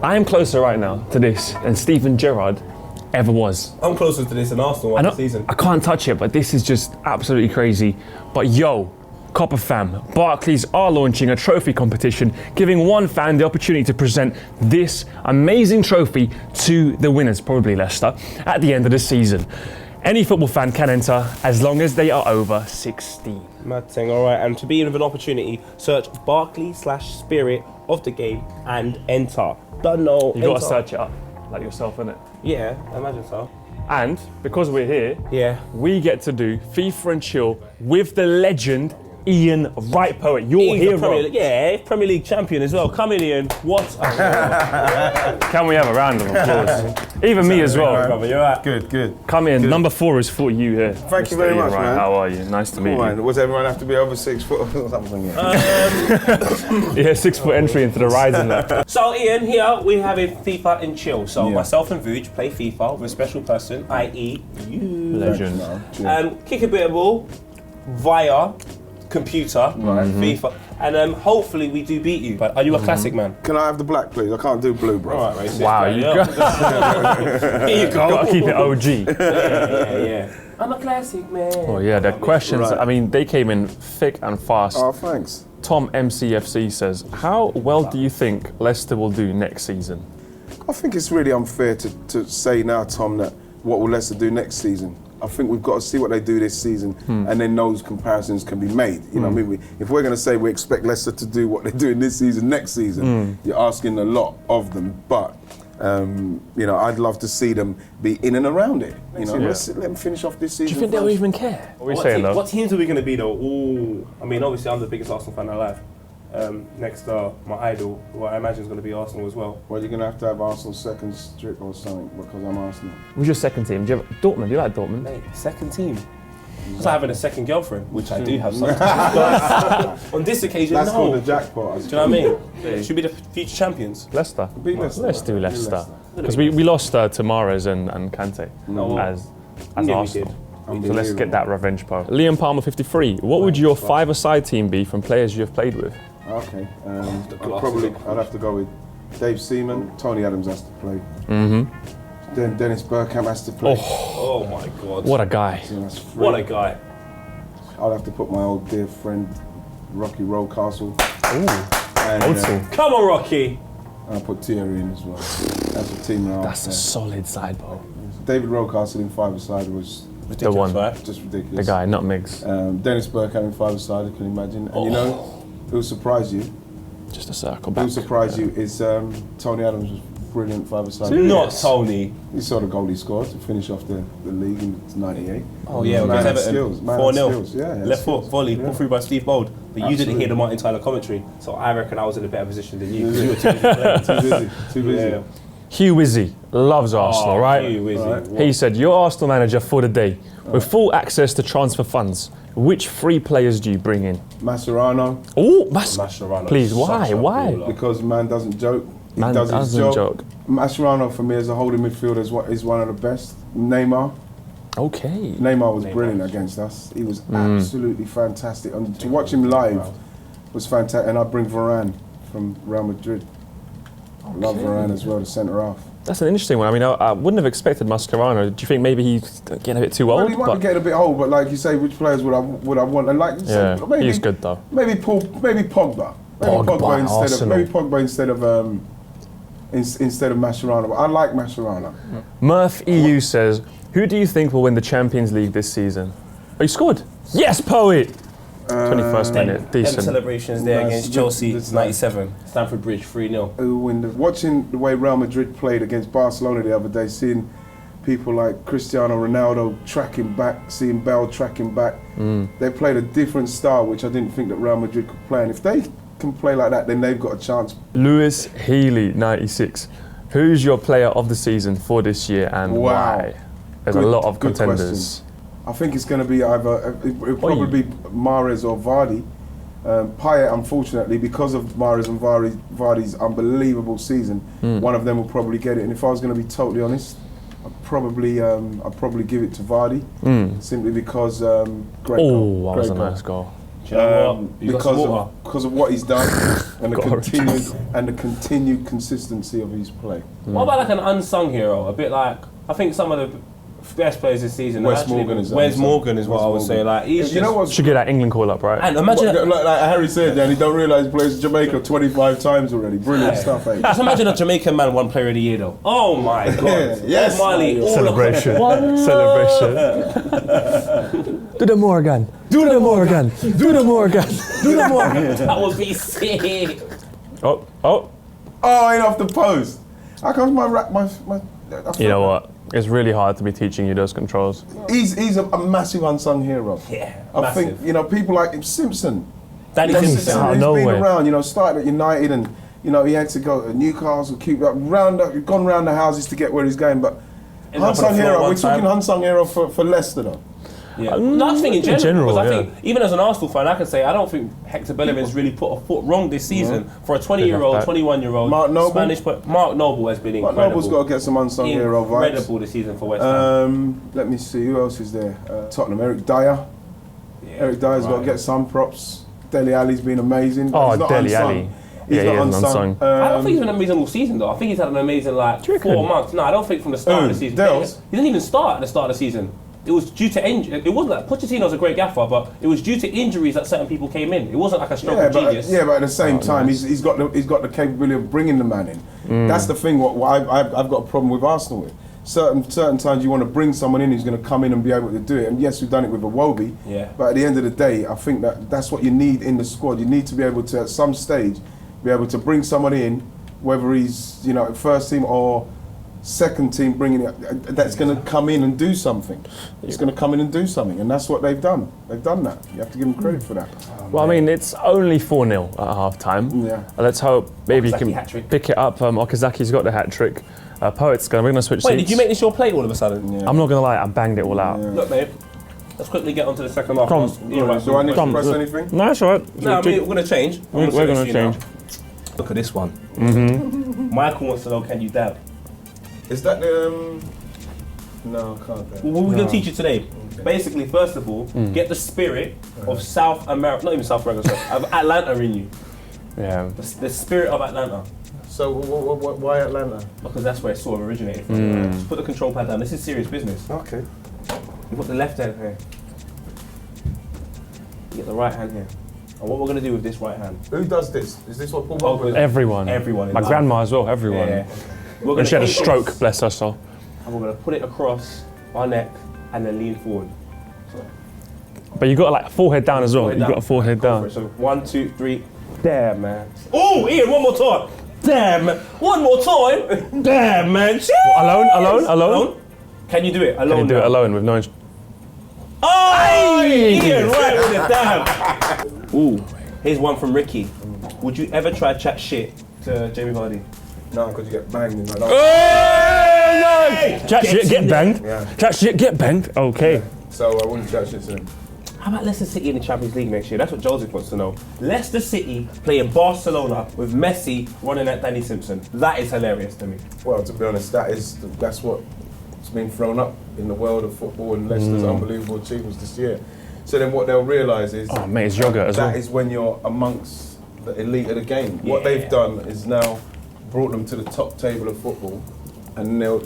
I am closer right now to this than Steven Gerrard ever was. I'm closer to this than Arsenal one season. I can't touch it, but this is just absolutely crazy. But yo, Copper fam, Barclays are launching a trophy competition, giving one fan the opportunity to present this amazing trophy to the winners, probably Leicester, at the end of the season. Any football fan can enter as long as they are over 16. Mad thing, all right. And to be in with an opportunity, search Barclays/Spirit of the game and enter. Don't know. You gotta search it up, like yourself, innit? Yeah, I imagine so. And because we're here, we get to do FIFA and Chill with the legend Ian Wright, poet. Your hero. Premier League champion as well. Come in, Ian. What? Can we have a round of applause? Even me as well. Brother, you're right. Good. Come in. Good. Number 4 is for you here. Thank you very much, man. How are you? Nice to meet you. Does everyone have to be over 6 foot or something? Yeah, 6 foot entry into the rise and that. So, Ian, here we have it FIFA and Chill. So, myself and Vuj play FIFA with a special person, i.e. you. Legend. Kick a bit of ball via computer, FIFA, and hopefully we do beat you. But are you a classic man? Can I have the black, please? I can't do blue, bro. All right, mate. Wow, you go. Here you go. Gotta keep it OG. Yeah. I'm a classic man. Oh yeah, the questions, I mean, they came in thick and fast. Oh, thanks. Tom MCFC says, how well do you think Leicester will do next season? I think it's really unfair to say now, Tom, that what will Leicester do next season. I think we've got to see what they do this season, and then those comparisons can be made. You know what I mean? If we're going to say we expect Leicester to do what they're doing this season, next season, you're asking a lot of them. But you know, I'd love to see them be in and around it. You know, let them finish off this season. Do you think they'll even care? What are we saying, though? What teams are we going to be, though? Ooh, I mean, obviously, I'm the biggest Arsenal fan alive. Next, my idol, who I imagine is going to be Arsenal as well. Well, you're going to have Arsenal second strip or something because I'm Arsenal. Who's your second team? Do you have Dortmund? Do you like Dortmund? Mate, second team. It's like having a second girlfriend, which I do have sometimes. On this occasion, That's called the jackpot. Do you know what I mean? Should be the future champions. Leicester. Be Leicester. Let's do Leicester. Because we lost to Mahrez and Kante as Arsenal. So let's get that revenge part. Liam Palmer 53. What would your 5-a-side team be from players you have played with? Okay, I'd have to go with Dave Seaman. Tony Adams has to play. Then Dennis Bergkamp has to play. Oh my God! What a guy! So what a guy! I'll have to put my old dear friend Rocky Rollcastle. Old school. Come on, Rocky! And I'll put Thierry in as well. That's a team now. That's a solid side, bro. David Rollcastle in 5-a-side was ridiculous, the one. Right? Just ridiculous. The guy, not Miggs. Dennis Bergkamp in 5-a-side, I can imagine. And you know, who'll surprise you? Just a circle back. Who'll surprise you is Tony Adams was brilliant 5-a-side. Not Tony. You saw the goal he scored to finish off the league in '98. Oh yeah, man had Everton. skills. 4-0. Yeah, left foot volley, pulled through by Steve Bold. But you didn't hear the Martin Tyler commentary, so I reckon I was in a better position than you because you were too busy. Too busy. Yeah. Hugh Wizzy loves Arsenal, right? Hugh Wizzy. He said, you're Arsenal manager for the day. With full access to transfer funds, which 3 players do you bring in? Mascherano. Oh, Mascherano. Please, why? Because man doesn't joke. He Man does his doesn't job. joke. Mascherano for me as a holding midfielder is one of the best. Neymar. Okay. Neymar was brilliant against us. He was absolutely fantastic. And to watch him live was fantastic. And I bring Varane from Real Madrid. I love Varane as well, the centre half. That's an interesting one. I mean, I wouldn't have expected Mascherano. Do you think maybe he's getting a bit too old? Well, he might be getting a bit old, but like you say, which players would I want? And like you said, maybe he's good though. Maybe Pogba. Maybe Pogba instead of Mascherano. I like Mascherano. Murph EU says, who do you think will win the Champions League this season? Oh, you scored? Yes, poet! 21st minute, decent. Celebrations there against Chelsea, 97. Stamford Bridge, 3-0. Watching the way Real Madrid played against Barcelona the other day, seeing people like Cristiano Ronaldo tracking back, seeing Bale tracking back, they played a different style, which I didn't think that Real Madrid could play. And if they can play like that, then they've got a chance. Lewis Healy, 96. Who's your player of the season for this year and why? There's a lot of contenders. Question. I think it's going to be it'll probably be Mahrez or Vardy. Payet, unfortunately, because of Mahrez and Vardy's unbelievable season, one of them will probably get it. And if I was going to be totally honest, I'd probably give it to Vardy, simply because great goal. That was a nice goal. Do you know what? You got some water. Because of what he's done and God. the continued consistency of his play. What about like an unsung hero? A bit like, I think some of the best players this season. Wes Morgan is Wes Morgan is what I would say. Like, he's you know what? Should get that England call up, right? And imagine Like Harry said, and he don't realise he plays Jamaica 25 times already. Brilliant stuff, eh? just imagine a Jamaican man won Player of the Year though. Oh my God! Yes. Marley, Celebration. Celebration. Do the Morgan. Do the Morgan. Do the Morgan. Do the Morgan. That would be sick. Oh. Ain't off the post. How comes my You know what? It's really hard to be teaching you those controls. He's a massive unsung hero. Yeah, I think, people like him, Simpson. Danny Simpson. Simpson. Out of He's been nowhere. around, started at United and, he had to go to Newcastle, gone round the houses to get where he's going, but Ended up on unsung the floor hero, one we're talking time. unsung hero for Leicester though. Yeah. No, I think in general, because I yeah. think even as an Arsenal fan, I can say I don't think Hector Bellerin's really put a foot wrong this season for a 20-year-old, Big 21-year-old Mark Noble? Spanish player. Mark Noble has been But incredible. Noble's got to get some unsung hero vibes. Incredible this season for West Ham. Let me see, who else is there? Tottenham, Eric Dyer. Eric Dyer's got to get some props. Dele Alli's been amazing. Oh, He's not Dele unsung. Alli. He's Yeah, not he is unsung. unsung. I don't think he's been amazing all season though. I think he's had an amazing Do you reckon? 4 months. No, I don't think from the start of the season. Dales? He didn't even start at the start of the season. It was due to injury. It wasn't like Pochettino's a great gaffer, but it was due to injuries that certain people came in. It wasn't like a stroke of genius. but at the same time, he's got the capability of bringing the man in. That's the thing. What I've got a problem with Arsenal with. Certain times you want to bring someone in who's going to come in and be able to do it. And yes, we've done it with Iwobi. Yeah. But at the end of the day, I think that's what you need in the squad. You need to be able to, at some stage, be able to bring someone in, whether he's first team or second team, bringing it. That's going to come in and do something. It's going to come in and do something, and that's what they've done. They've done that. You have to give them credit for that. Well, I mean, it's only 4-0 at half time. Yeah. Let's hope maybe you Okazaki can hat-trick. pick it up. Okazaki's got the hat trick. Poet's going. We're going to switch Wait, seats. did you make this your plate all of a sudden? Yeah. I'm not going to lie, I banged it all out. Look, mate. Let's quickly get on to the second half. Come. Do I need to press anything? No, that's all right. No, I mean, we're going to change. We're going to change. Look at this one. Mm-hmm. Michael wants to know, can you dab? Is that the? No, I can't. Well, what we're going to teach you today, basically, first of all, get the spirit of South America, not even South America, sorry, of Atlanta in you. Yeah. The spirit of Atlanta. So why Atlanta? Because that's where it sort of originated from. Right? Just put the control pad down. This is serious business. Okay. You put the left hand here. You get the right hand here. And what we're going to do with this right hand. Who does this? Is this what Paul Oh, Pogba does? Everyone. Everyone in My life. grandma as well, everyone. Yeah. We're And gonna she had a take stroke, this, bless her soul. and we're going to put it across our neck and then lean forward. But you got like forehead down as well. Forehead You down. got a forehead Go for down. it. So 1, 2, 3. Damn, man. Oh, Ian, one more time. Damn, man. One more time. Damn, man. Jeez. Alone? Can you do it alone? Can you do it now? alone with no... Oh, Ian, right with it. Damn. Ooh, here's one from Ricky. Would you ever try to chat shit to Jamie Vardy? No, because you get banged in my Chat shit, get banged. Yeah. Chat shit, get banged. Okay. So I wouldn't chat shit to him. How about Leicester City in the Champions League next year? That's what Joseph wants to know. Leicester City playing Barcelona with Messi running at Danny Simpson. That is hilarious to me. Well, to be honest, that's what's been thrown up in the world of football and Leicester's unbelievable achievements this year. So then what they'll realise is Oh, mate, it's yogurt as well. that is when you're amongst the elite of the game. What Yeah. they've done is now brought them to the top table of football, and they'll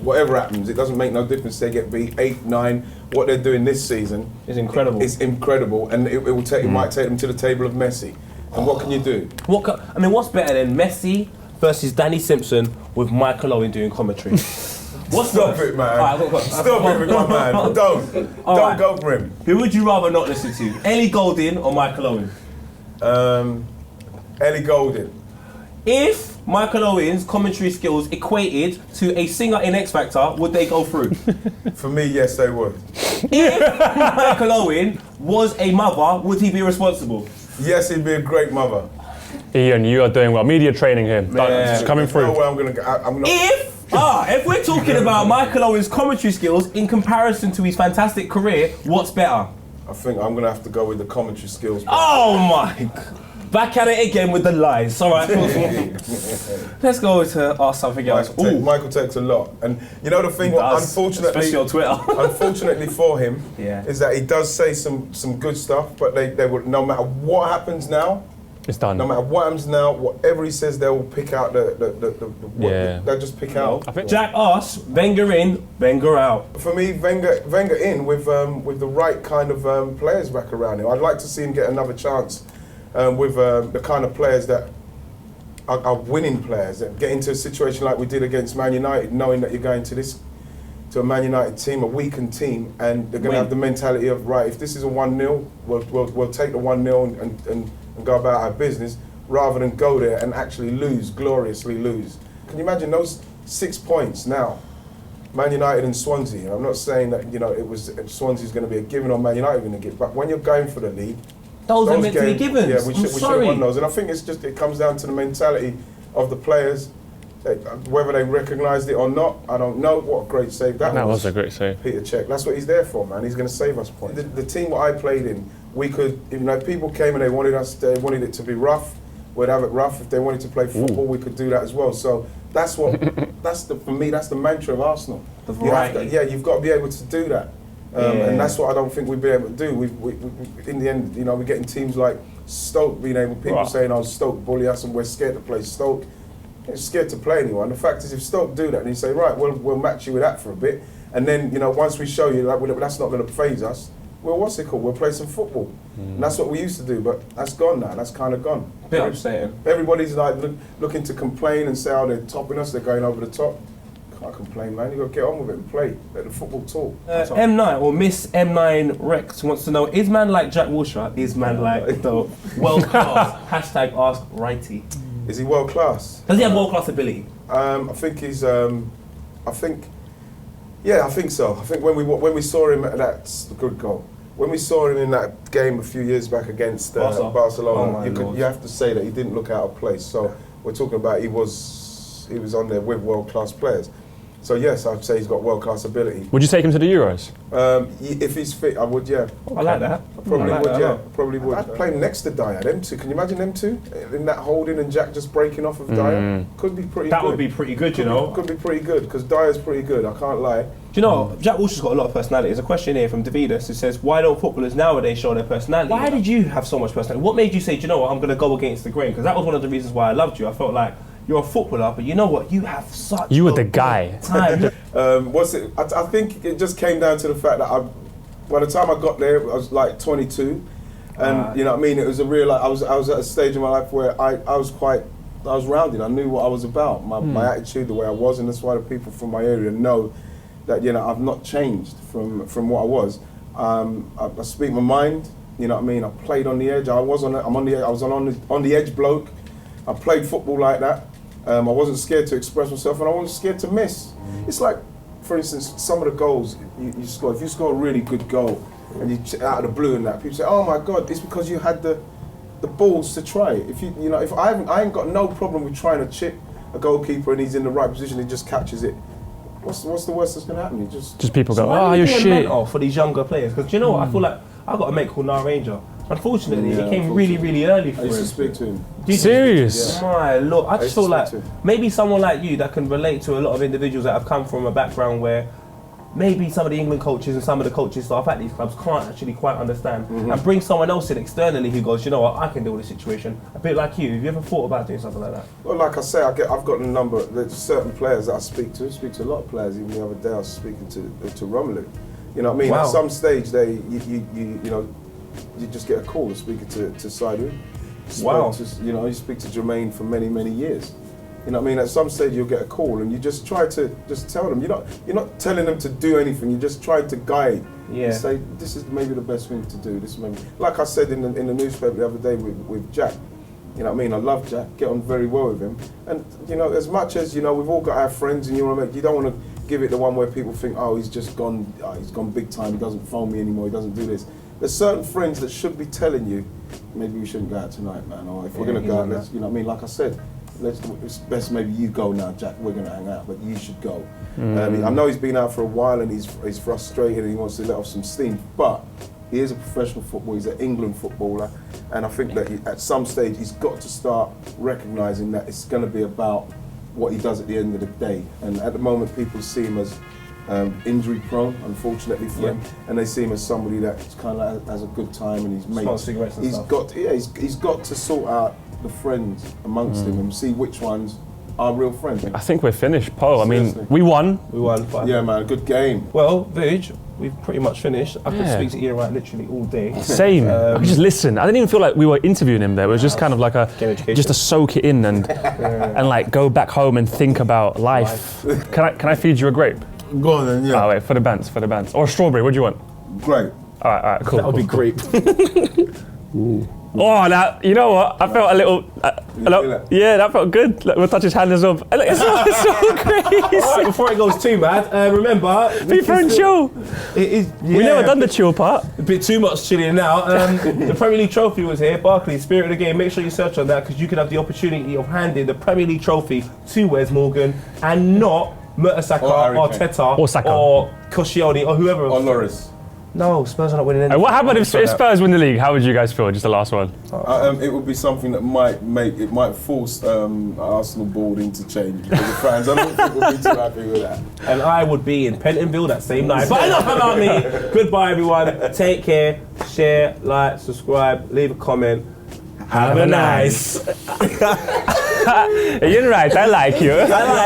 whatever happens, it doesn't make no difference. They get beat 8, 9. What they're doing this season It's incredible. is incredible, and it might take them to the table of Messi. And what can you do? What's better than Messi versus Danny Simpson with Michael Owen doing commentary? Stop it, man. All right, Stop it with my man. Don't right. go for him. Who would you rather not listen to? Ellie Goulding or Michael Owen? Ellie Goulding. If Michael Owen's commentary skills equated to a singer in X Factor, would they go through? For me, yes, they would. If Michael Owen was a mother, would he be responsible? Yes, he'd be a great mother. Ian, you are doing well. Media training here. It's coming There's through. no way I'm gonna go. I'm not. If we're talking about Michael Owen's commentary skills in comparison to his fantastic career, what's better? I think I'm gonna have to go with the commentary skills. Oh my! Back at it again with the lies. All right. Let's go to ask something else. Michael takes a lot, and you know the thing. Unfortunately, especially on Twitter. Unfortunately for him, Yeah. is that he does say some good stuff, but they will, no matter what happens now, It's done. no matter what happens now, whatever he says, they will pick out they'll just pick out. I think Jack asks, Wenger in, Wenger out. For me, Wenger in with the right kind of players back around him. I'd like to see him get another chance with the kind of players that are winning players, that get into a situation like we did against Man United, knowing that you're going to a Man United team, a weakened team, and they're going to have the mentality of, right, if this is a 1-0, we'll take the 1-0 and go about our business, rather than go there and actually lose, gloriously lose. Can you imagine those 6 points now? Man United and Swansea. And I'm not saying that Swansea's going to be a given or Man United going to give, but when you're going for the league, those are meant to be givens. Yeah, we should have won those. And I think it comes down to the mentality of the players. Whether they recognised it or not, I don't know. What a great save that was. That was a great save. Peter Cech. That's what he's there for, man. He's going to save us points. The team that I played in, we could, people came and they wanted it to be rough, we'd have it rough. If they wanted to play football, we could do that as well. So that's for me, that's the mantra of Arsenal. The variety. You've got to be able to do that. And that's what I don't think we'd be able to do. We in the end, we're getting teams like Stoke being able, people saying, oh, Stoke bully us and we're scared to play Stoke. You're scared to play anyone. The fact is, if Stoke do that, and you say, right, we'll match you with that for a bit, and then, once we show you that that's not going to faze us, well, what's it called? We'll play some football. And that's what we used to do, but that's gone now. That's kind of gone. Bit upsetting. Everybody's like looking to complain and say, oh, they're topping us, they're going over the top. Can't complain, man. You got to get on with it and play. Let the football talk. M9 or Miss M9 Rex wants to know: is man like Jack Wilshere? Is man like the world class? Hashtag ask Wrighty. Is he world class? Does he have world class ability? I think he's. I think so. I think when we saw him, that's a good goal. When we saw him in that game a few years back against Barcelona, you have to say that he didn't look out of place. So we're talking about he was on there with world class players. So yes, I'd say he's got world class ability. Would you take him to the Euros? If he's fit, I would. Yeah. I like that. Probably would. I'd play him next to Dyer. Them two. Can you imagine them two in that holding and Jack just breaking off of Dyer? Could be pretty. That good. would be pretty good, Could be pretty good because Dyer's pretty good. I can't lie. Do you know, Jack Wilshere's got a lot of personality. There's a question here from Davidas who says, why don't footballers nowadays show their personality? Why did you have so much personality? What made you say, do you know what, I'm going to go against the grain? Because that was one of the reasons why I loved you. I felt like you're a footballer, but you know what, you have such You were the guy. time. I think it just came down to the fact that by the time I got there, I was like 22. And you know what I mean? It was a real, I was at a stage in my life where I was rounded. I knew what I was about, my attitude, the way I was, and that's why the people from my area know that I've not changed from what I was. I speak my mind. You know what I mean? I played on the edge. I was on the edge bloke. I played football like that. I wasn't scared to express myself, and I wasn't scared to miss. It's like, for instance, some of the goals you score. If you score a really good goal and you out of the blue and that, people say, "Oh my God!" It's because you had the balls to try it. If I ain't got no problem with trying to chip a goalkeeper and he's in the right position, he just catches it. What's the worst that's going to happen? Just people go, why oh, are you you're doing shit. mental for these younger players? Because you know what, I feel like I've got a mate called Nar Ranger. Unfortunately, he came really, really early for I used to speak to him. Serious? My lord, I just feel like speak to him. maybe someone like you that can relate to a lot of individuals that have come from a background where maybe some of the England coaches and some of the coaching staff at these clubs can't actually quite understand, and bring someone else in externally who goes, you know what, I can deal with the situation. A bit like you. Have you ever thought about doing something like that? Well, like I say, I've got a number. There's certain players that I speak to. I speak to a lot of players. Even the other day, I was speaking to Romelu. You know what I mean? Wow. At some stage, you just get a call speaking to Saidu. Wow. You speak to Jermaine for many, many years. You know what I mean? At some stage you'll get a call and you just try to just tell them. You're not telling them to do anything. You're just trying to guide. Yeah. And say this is maybe the best thing to do. This is maybe, like I said in the newspaper the other day with Jack. You know what I mean? I love Jack. Get on very well with him. And as much as we've all got our friends, and you don't want to give it the one where people think, oh, he's just gone. He's gone big time. He doesn't phone me anymore. He doesn't do this. There's certain friends that should be telling you, maybe we shouldn't go out tonight, man. Or if we're going to go out, let's, you know what I mean? Like I said, it's best maybe you go now, Jack. We're going to hang out, but you should go. I know he's been out for a while and he's frustrated and he wants to let off some steam. But He is a professional footballer. He's an England footballer, and I think that at some stage he's got to start recognising that it's going to be about what he does at the end of the day. And at the moment, people see him as injury prone, unfortunately for him, and they see him as somebody that kind of has a good time and he's Smokes cigarettes and he's stuff. he's got to sort out the friends amongst him and see which ones are real friends. I think we're finished, Paul. I mean, Seriously. we won. We won. But Yeah, man, good game. Well, Vij, we've pretty much finished. I could Yeah. speak to Ian Wright literally all day. Same. I could just listen. I didn't even feel like we were interviewing him there. It was just kind of like Game education. just to soak it in and and like go back home and think about life. Can I feed you a grape? Go on then, yeah. Oh wait, for the bands. Or a strawberry. What do you want? Great. All right, cool. That would be great. Oh, that, you know what? I felt a little. feel it? Yeah, that felt good. Like, we'll touch his hand as well. Look, it's so crazy. All right, before it goes too mad, remember... FIFA and chill. It is, We never done the chill part. A bit too much chilling now. The Premier League trophy was here. Barclays, Spirit of the Game. Make sure you search on that because you could have the opportunity of handing the Premier League trophy to Wes Morgan and not Mertesacker Or Harry or Kane. Teta Or Saka. or Koscielny or whoever. Or Loris. No, Spurs are not winning anything. What happened if Spurs win the league? How would you guys feel? Just the last one. It would be something that might force Arsenal board into change because the fans, I don't think would be too happy with that. And I would be in Pentonville that same night. But enough about me. Goodbye, everyone. Take care. Share, like, subscribe, leave a comment. Have a nice. You're right. I like you.